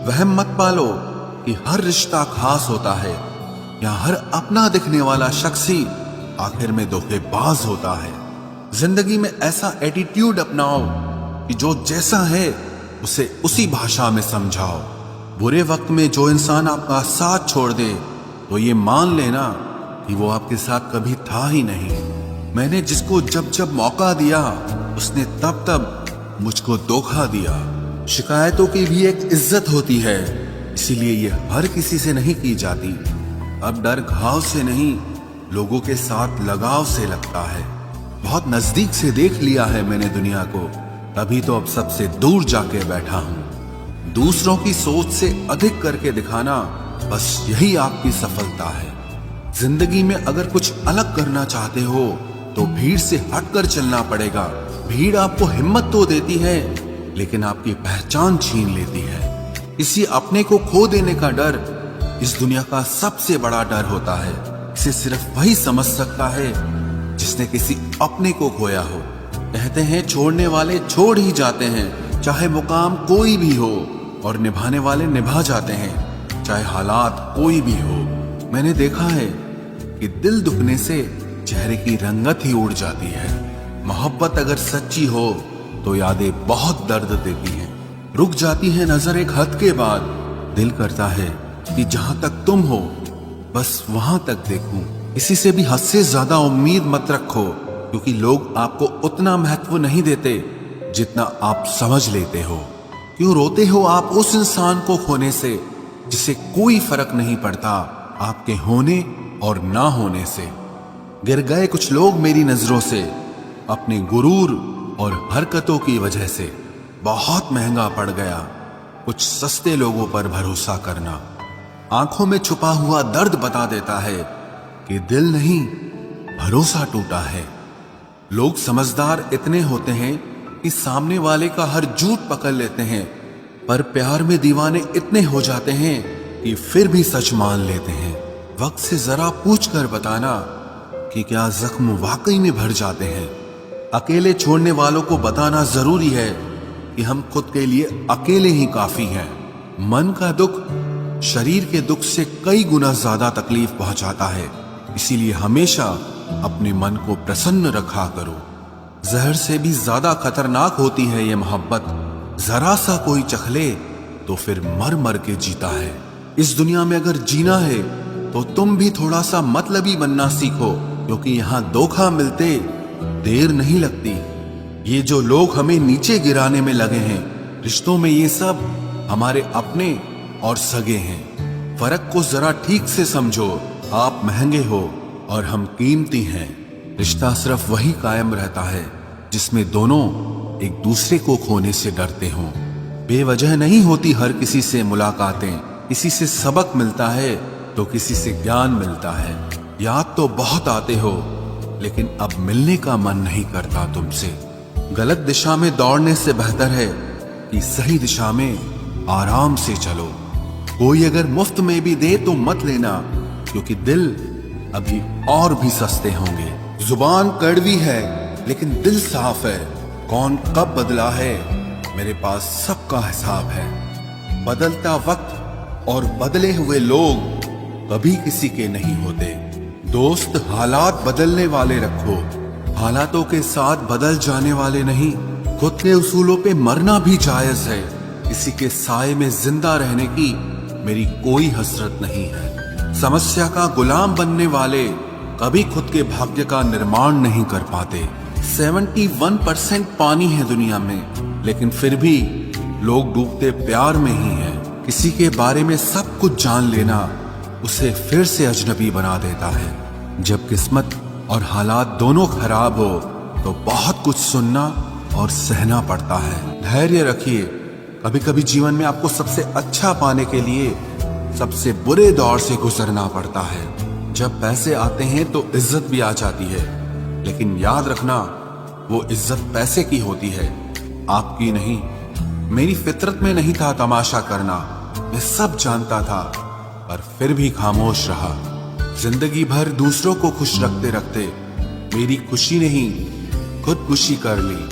वहम मत पालो कि हर रिश्ता खास होता है या हर अपना दिखने वाला शख्स ही आखिर में धोखेबाज होता है। जिंदगी में ऐसा एटीट्यूड अपनाओ कि जो जैसा है उसे उसी भाषा में समझाओ। बुरे वक्त में जो इंसान आपका साथ छोड़ दे तो ये मान लेना कि वो आपके साथ कभी था ही नहीं। मैंने जिसको जब जब मौका दिया उसने तब तब मुझको धोखा दिया। शिकायतों की भी एक इज्जत होती है, इसीलिए ये हर किसी से नहीं की जाती। अब डर घाव से नहीं, लोगों के साथ लगाव से लगता है। बहुत नजदीक से देख लिया है मैंने दुनिया को, तभी तो अब सबसे दूर जाके बैठा हूं। दूसरों की सोच से अधिक करके दिखाना, बस यही आपकी सफलता है। जिंदगी में अगर कुछ अलग करना चाहते हो तो भीड़ से हटकर चलना पड़ेगा। भीड़ आपको हिम्मत तो देती है लेकिन आपकी पहचान छीन लेती है। किसी अपने को खो देने का डर इस दुनिया का सबसे बड़ा डर होता है। इसे सिर्फ वही समझ सकता है जिसने किसी अपने को खोया हो। कहते हैं छोड़ने वाले छोड़ ही जाते हैं, चाहे मुकाम कोई भी हो, और निभाने वाले निभा जाते हैं, चाहे हालात कोई भी हो। मैंने देखा है कि दिल दुखने से चेहरे की रंगत ही उड़ जाती है। मोहब्बत अगर सच्ची हो तो यादें बहुत दर्द देती हैं। रुक जाती है नजर एक हद के बाद। दिल करता है कि जहां तक तुम हो बस वहां तक देखूं। किसी से भी हद से ज्यादा उम्मीद मत रखो, क्योंकि लोग आपको उतना महत्व नहीं देते जितना आप समझ लेते हो। क्यों रोते हो आप उस इंसान को खोने से जिसे कोई फर्क नहीं पड़ता आपके होने और ना होने से। गिर गए कुछ लोग मेरी नजरों से अपने गुरूर और हरकतों की वजह से। बहुत महंगा पड़ गया कुछ सस्ते लोगों पर भरोसा करना। आंखों में छुपा हुआ दर्द बता देता है कि दिल नहीं, भरोसा टूटा है। लोग समझदार इतने होते हैं कि सामने वाले का हर झूठ पकड़ लेते हैं, पर प्यार में दीवाने इतने हो जाते हैं कि फिर भी सच मान लेते हैं। वक्त से जरा पूछ कर बताना कि क्या जख्म वाकई में भर जाते हैं। अकेले छोड़ने वालों को बताना जरूरी है कि हम खुद के लिए अकेले ही काफी हैं। मन का दुख शरीर के दुख से कई गुना ज्यादा तकलीफ पहुंचाता है, इसीलिए हमेशा अपने मन को प्रसन्न रखा करो। जहर से भी ज्यादा खतरनाक होती है ये मोहब्बत। जरा सा कोई चख ले तो फिर मर मर के जीता है। इस दुनिया में अगर जीना है तो तुम भी थोड़ा सा मतलबी बनना सीखो, क्योंकि यहाँ धोखा मिलते देर नहीं लगती। ये जो लोग हमें नीचे गिराने में लगे हैं, रिश्तों में ये सब हमारे अपने और सगे हैं। फर्क को जरा ठीक से समझो। आप महंगे हो और हम कीमती हैं। रिश्ता सिर्फ वही कायम रहता है जिसमें दोनों एक दूसरे को खोने से डरते हों। बेवजह नहीं होती हर किसी से मुलाकातें। किसी से सबक मिलता है तो किसी से ज्ञान मिलता है। याद तो बहुत आते हो लेकिन अब मिलने का मन नहीं करता तुमसे। गलत दिशा में दौड़ने से बेहतर है कि सही दिशा में आराम से चलो। कोई अगर मुफ्त में भी दे तो मत लेना, क्योंकि दिल अभी और भी सस्ते होंगे। जुबान कड़वी है लेकिन दिल साफ है। कौन कब बदला है मेरे पास सबका हिसाब है। बदलता वक्त और बदले हुए लोग कभी किसी के नहीं होते। दोस्त हालात बदलने वाले रखो, हालातों के साथ बदल जाने वाले नहीं। खुद के उसूलों पे मरना भी जायज है। किसी के साए में जिंदा रहने की मेरी कोई हसरत नहीं है। समस्या का गुलाम बनने वाले कभी खुद के भाग्य का निर्माण नहीं कर पाते। 71% पानी है दुनिया में, लेकिन फिर भी लोग डूबते प्यार में ही हैं। किसी के बारे में सब कुछ जान लेना उसे फिर से अजनबी बना देता है। जब किस्मत और हालात दोनों खराब हो तो बहुत कुछ सुनना और सहना पड़ता है। धैर्य रखिए। कभी कभी जीवन में आपको सबसे अच्छा पाने के लिए सबसे बुरे दौर से गुजरना पड़ता है। जब पैसे आते हैं तो इज्जत भी आ जाती है, लेकिन याद रखना वो इज्जत पैसे की होती है, आपकी नहीं। मेरी फितरत में नहीं था तमाशा करना, मैं सब जानता था, पर फिर भी खामोश रहा। जिंदगी भर दूसरों को खुश रखते रखते मेरी खुशी नहीं खुदकुशी कर ली।